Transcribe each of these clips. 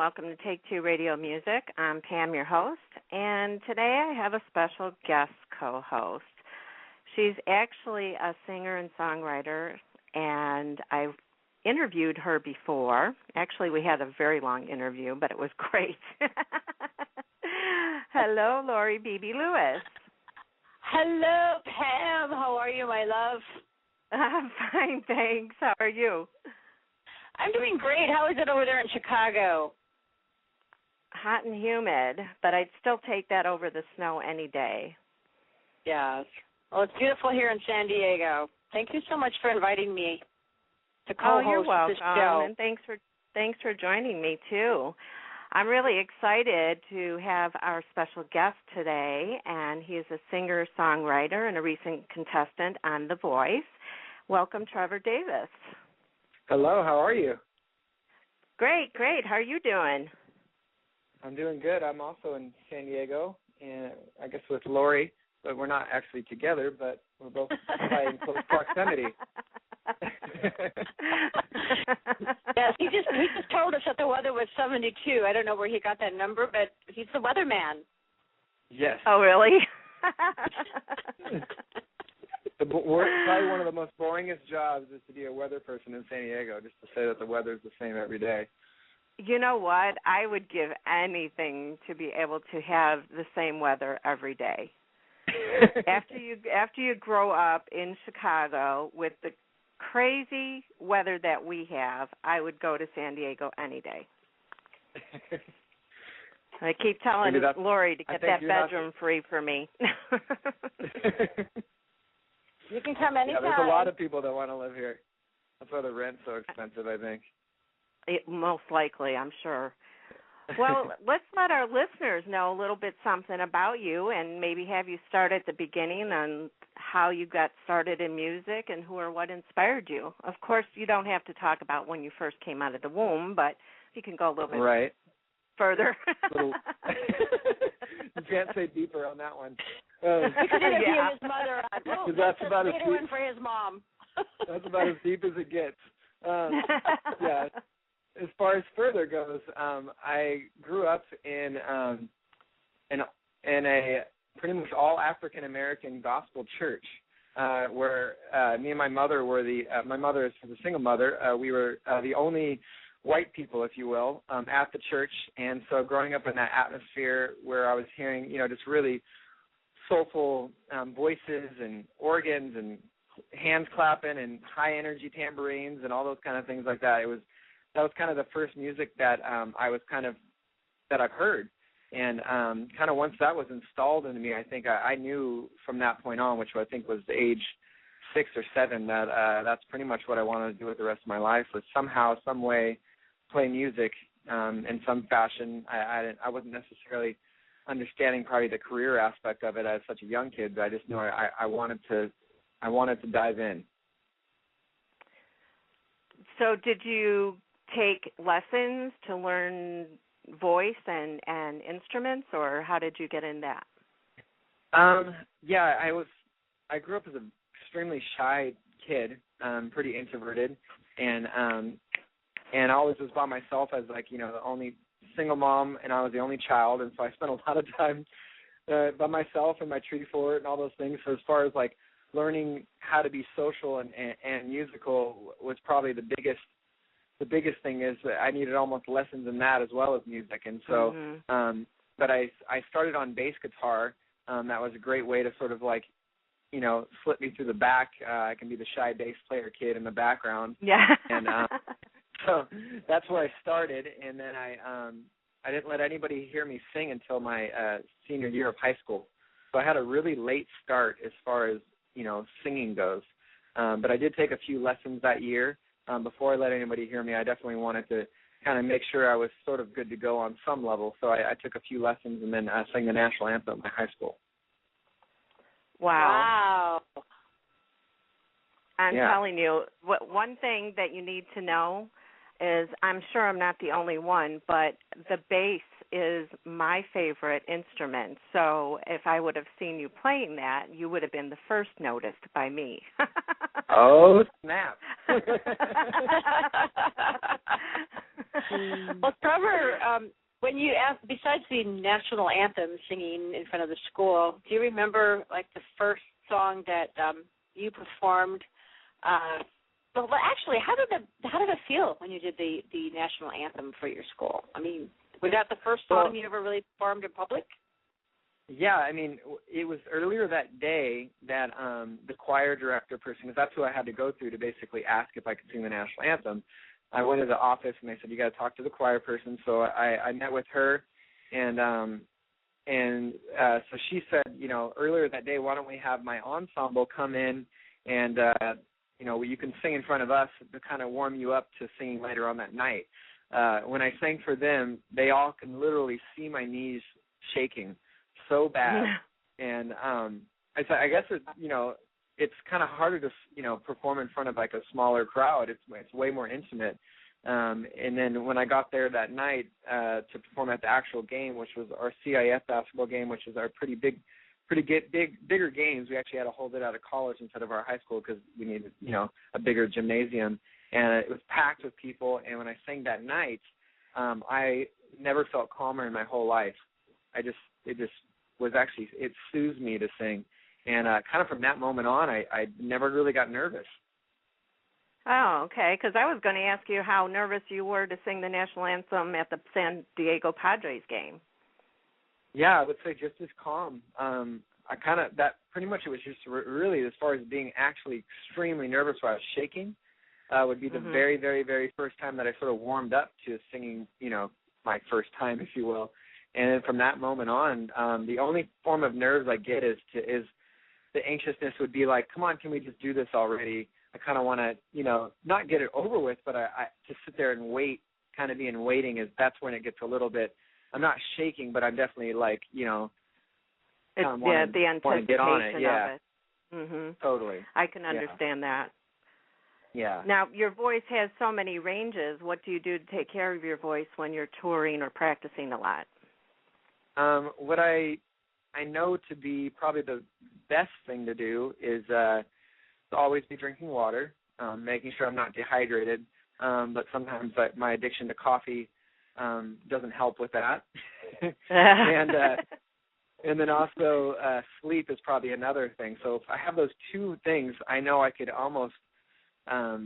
welcome to Take Two Radio Music. I'm Pam, your host, and today I have a special guest co-host. She's actually a singer and songwriter, and I've interviewed her before. Actually, we had a very long interview, but it was great. Hello, Lori Beebe Lewis. Hello, Pam. How are you, my love? I'm fine, thanks. How are you? I'm doing great. How is it over there in Chicago? Hot and humid, but I'd still take that over the snow any day. Yes. Well, it's beautiful here in San Diego. Thank you so much for inviting me to co-host you're welcome, this show. And thanks for joining me too. I'm really excited to have our special guest today, and he is a singer-songwriter and a recent contestant on The Voice. Welcome, Trevor Davis. Hello, how are you? Great. How are you doing? I'm doing good. I'm also in San Diego, and I guess with Lori, but we're not actually together, but we're both in close proximity. Yes, he just told us that the weather was 72. I don't know where he got that number, but he's the weatherman. Yes. Oh, really? Probably one of the most boringest jobs is to be a weather person in San Diego, just to say that the weather is the same every day. You know what? I would give anything to be able to have the same weather every day. After you grow up in Chicago with the crazy weather that we have, I would go to San Diego any day. I keep telling Lori to get that bedroom free for me. You can come anytime. Yeah, there's a lot of people that want to live here. That's why the rent's so expensive, I think. Most likely, I'm sure. Well, let's let our listeners know a little bit something about you and maybe have you start at the beginning on how you got started in music and who or what inspired you. Of course, you don't have to talk about when you first came out of the womb, but you can go a little bit further. You can't say deeper on that one. We could interview his mother. That's about as deep for his mom. That's about as deep as it gets. Yeah. As far as further goes, I grew up in a pretty much all African American gospel church, where me and my mother were my mother is a single mother. We were the only white people, if you will, at the church. And so growing up in that atmosphere where I was hearing, just really soulful voices and organs and hands clapping and high energy tambourines and all those kind of things like that. That was kind of the first music that that I've heard. And kind of once that was installed into me, I think I knew from that point on, which I think was age 6 or 7, that that's pretty much what I wanted to do with the rest of my life, was somehow, some way, play music in some fashion. I wasn't necessarily understanding probably the career aspect of it as such a young kid, but I just knew I wanted to dive in. So did you take lessons to learn voice and instruments, or how did you get in that? Yeah, I grew up as an extremely shy kid, pretty introverted, and I always was by myself as the only single mom, and I was the only child, and so I spent a lot of time by myself in my tree fort and all those things. So as far as learning how to be social and musical was probably the biggest thing, is that I needed almost lessons in that as well as music. And so, but I started on bass guitar. That was a great way to sort of slip me through the back. I can be the shy bass player kid in the background. Yeah. And so that's where I started. And then I didn't let anybody hear me sing until my senior year of high school. So I had a really late start as far as, singing goes. But I did take a few lessons that year. Before I let anybody hear me, I definitely wanted to kind of make sure I was sort of good to go on some level. So I took a few lessons and then sang the national anthem at my high school. Wow. I'm telling you, one thing that you need to know is, I'm sure I'm not the only one, but the bass is my favorite instrument. So if I would have seen you playing that, you would have been the first noticed by me. Oh, snap. Well, Trevor, when you asked, besides the national anthem singing in front of the school, do you remember like the first song that you performed? Well, actually, how did it feel when you did the national anthem for your school? I mean, was that the first song you ever really performed in public? Yeah, I mean, it was earlier that day that the choir director person, because that's who I had to go through to basically ask if I could sing the national anthem. I went to the office and they said, you got to talk to the choir person. So I met with her, and so she said, earlier that day, why don't we have my ensemble come in and, you can sing in front of us to kind of warm you up to singing later on that night. When I sang for them, they all can literally see my knees shaking so bad. And I guess it's kind of harder to perform in front of like a smaller crowd. It's way more intimate. And then when I got there that night to perform at the actual game, which was our CIF basketball game, which is our bigger games, we actually had to hold it out of college instead of our high school because we needed a bigger gymnasium, and it was packed with people. And when I sang that night, I never felt calmer in my whole life. It soothed me to sing. And kind of from that moment on, I never really got nervous. Oh, okay, because I was going to ask you how nervous you were to sing the national anthem at the San Diego Padres game. Yeah, I would say just as calm. Pretty much it was just really, as far as being actually extremely nervous where I was shaking, would be the very, very, very first time that I sort of warmed up to singing, my first time, if you will. And then from that moment on, the only form of nerves I get is the anxiousness would be like, come on, can we just do this already? I kind of want to, not get it over with, but I to sit there and wait, kind of be in waiting, that's when it gets a little bit, I'm not shaking, but I'm definitely like, it's the anticipation get on it. Yeah. of it. Mm-hmm. Totally. I can understand that. Yeah. Now, your voice has so many ranges. What do you do to take care of your voice when you're touring or practicing a lot? What I know to be probably the best thing to do is to always be drinking water, making sure I'm not dehydrated. But sometimes my addiction to coffee doesn't help with that. And then also sleep is probably another thing. So if I have those two things, I know I could almost, not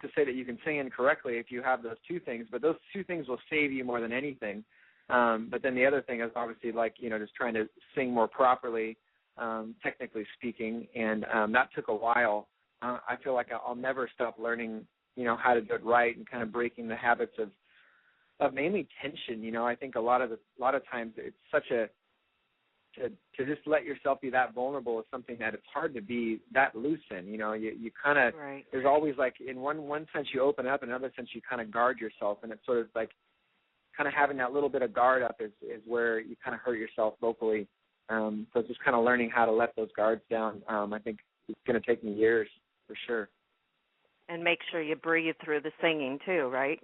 to say that you can sing incorrectly if you have those two things, but those two things will save you more than anything. But then the other thing is obviously just trying to sing more properly, technically speaking, and that took a while. I feel like I'll never stop learning, how to do it right and kind of breaking the habits of mainly tension. I think a lot of times it's such to just let yourself be that vulnerable is something that it's hard to be that loose in. You kind of There's always like in one sense you open up, in another sense you kind of guard yourself, and it's sort of like kind of having that little bit of guard up is where you kind of hurt yourself vocally. So just kind of learning how to let those guards down. I think it's going to take me years for sure. And make sure you breathe through the singing too, right?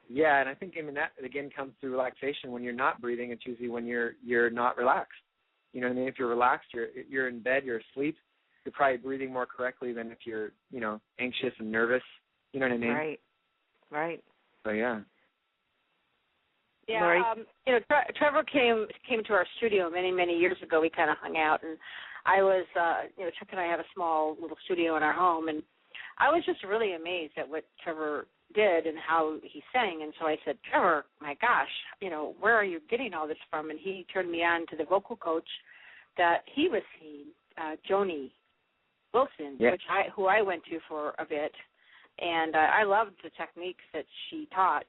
Yeah, and I think that again comes through relaxation. When you're not breathing, it's usually when you're not relaxed. You know what I mean? If you're relaxed, you're in bed, you're asleep, you're probably breathing more correctly than if you're anxious and nervous. You know what I mean? Right. So yeah. Yeah, Trevor came to our studio many years ago. We kind of hung out, and I was, Chuck and I have a small little studio in our home, and I was just really amazed at what Trevor did and how he sang. And so I said, Trevor, my gosh, where are you getting all this from? And he turned me on to the vocal coach that he was seeing, Joni Wilson, who I went to for a bit, and I loved the techniques that she taught.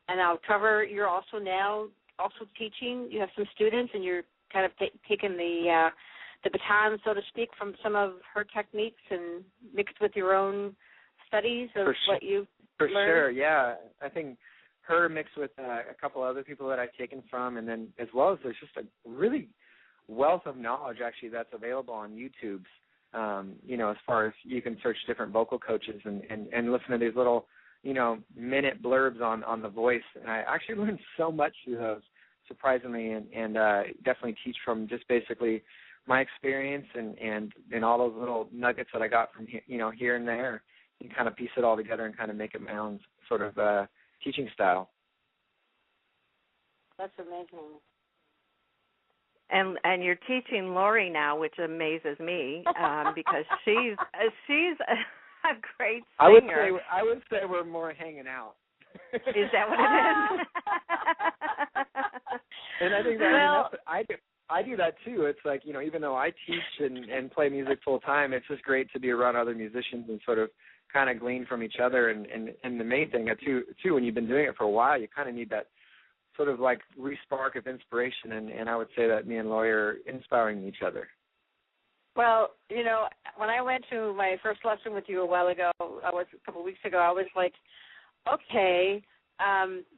And now, Trevor, you're also teaching. You have some students, and you're kind of taking the baton, so to speak, from some of her techniques and mixed with your own studies of what you've learned. For sure, yeah. I think her mixed with a couple other people that I've taken from, and then as well as there's just a really wealth of knowledge actually that's available on YouTube. As far as you can search different vocal coaches and listen to these little minute blurbs on the voice. And I actually learned so much through those, surprisingly, and definitely teach from just basically my experience and all those little nuggets that I got from here and there. and kind of piece it all together and kind of make it my own sort of teaching style. That's amazing. And you're teaching Lori now, which amazes me because she's a great singer. I would say we're more hanging out. Is that what it is? And I think I do that too. It's like, you know, even though I teach and play music full time, it's just great to be around other musicians and sort of kind of glean from each other. And the main thing too, when you've been doing it for a while, you kind of need that sort of like re-spark of inspiration. And I would say that me and Lori are inspiring each other. Well, you know, when I went to my first lesson with you a couple of weeks ago, I was like, okay,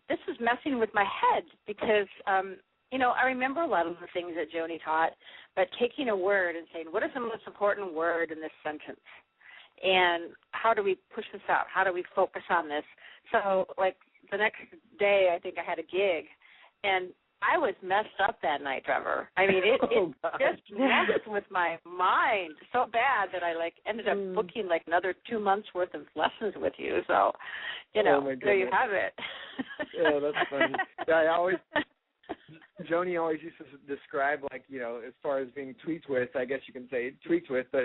this is messing with my head because, you know, I remember a lot of the things that Joni taught, but taking a word and saying, what is the most important word in this sentence? And how do we push this out? How do we focus on this? So, like, the next day, I think I had a gig, and I was messed up that night, Trevor. I mean, it just messed with my mind so bad that I, like, ended up booking, like, another 2 months' worth of lessons with you. So, you know, there you have it. Yeah, that's funny. Yeah, Joni always used to describe, like, you know, as far as being tweaked with, I guess you can say tweaked with, but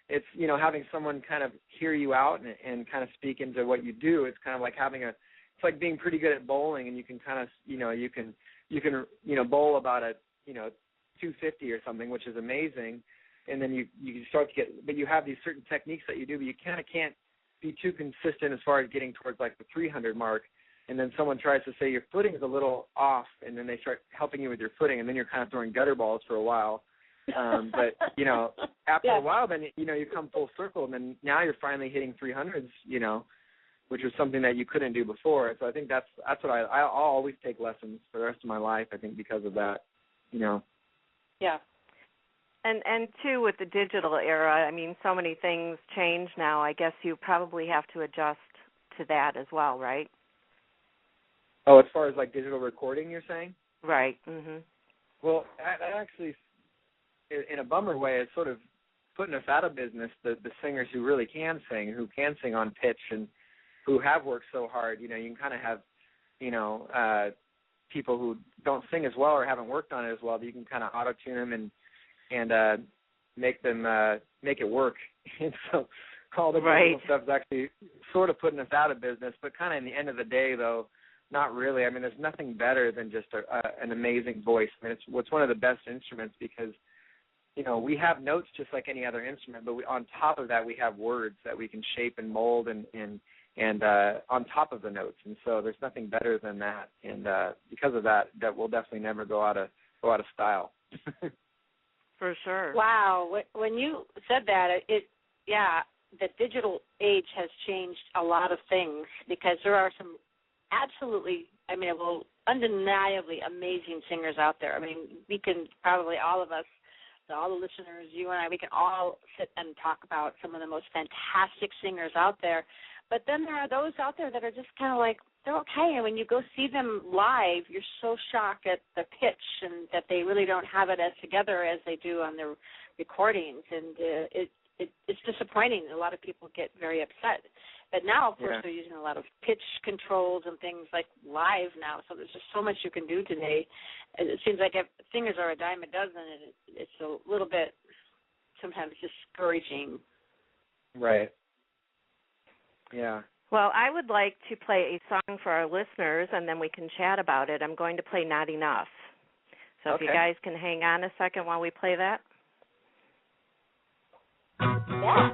it's you know, having someone kind of hear you out and kind of speak into what you do. It's kind of like it's like being pretty good at bowling, and you can kind of, you know, you can bowl about a, you know, 250 or something, which is amazing. And then you start to get, but you have these certain techniques that you do, but you kind of can't be too consistent as far as getting towards like the 300 mark. And then someone tries to say your footing is a little off, and then they start helping you with your footing, and then you're kind of throwing gutter balls for a while. But, you know, after a while, then, you know, you come full circle, and then now you're finally hitting 300s, you know, which was something that you couldn't do before. So I think that's what I'll always take lessons for the rest of my life, I think, because of that, you know. Yeah. And too, with the digital era, I mean, so many things change now. I guess you probably have to adjust to that as well, right? Oh, as far as like digital recording, you're saying? Right. Mhm. Well, that actually, in a bummer way, is sort of putting us out of business, the singers who really can sing, who can sing on pitch, and who have worked so hard. You know, you can kind of have, you know, people who don't sing as well or haven't worked on it as well, but you can kind of auto-tune them and make it work. And so all the digital stuff is actually sort of putting us out of business, but kind of in the end of the day, though, not really. I mean, there's nothing better than just an amazing voice. I mean, it's one of the best instruments because, you know, we have notes just like any other instrument, but on top of that, we have words that we can shape and mold and on top of the notes. And so there's nothing better than that. And because of that, that will definitely never go out of style. For sure. Wow. When you said that, the digital age has changed a lot of things because there are some absolutely, undeniably amazing singers out there. I mean, we can probably, all of us, all the listeners, you and I, we can all sit and talk about some of the most fantastic singers out there. But then there are those out there that are just kind of like, they're okay. And when you go see them live, you're so shocked at the pitch and that they really don't have it as together as they do on their recordings. And it's disappointing. A lot of people get very upset. But now, of course, they're using a lot of pitch controls and things like live now. So there's just so much you can do today. It seems like if singers are a dime a dozen, and it's a little bit sometimes discouraging. Right. Yeah. Well, I would like to play a song for our listeners, and then we can chat about it. I'm going to play Not Enough. So if you guys can hang on a second while we play that. Yeah.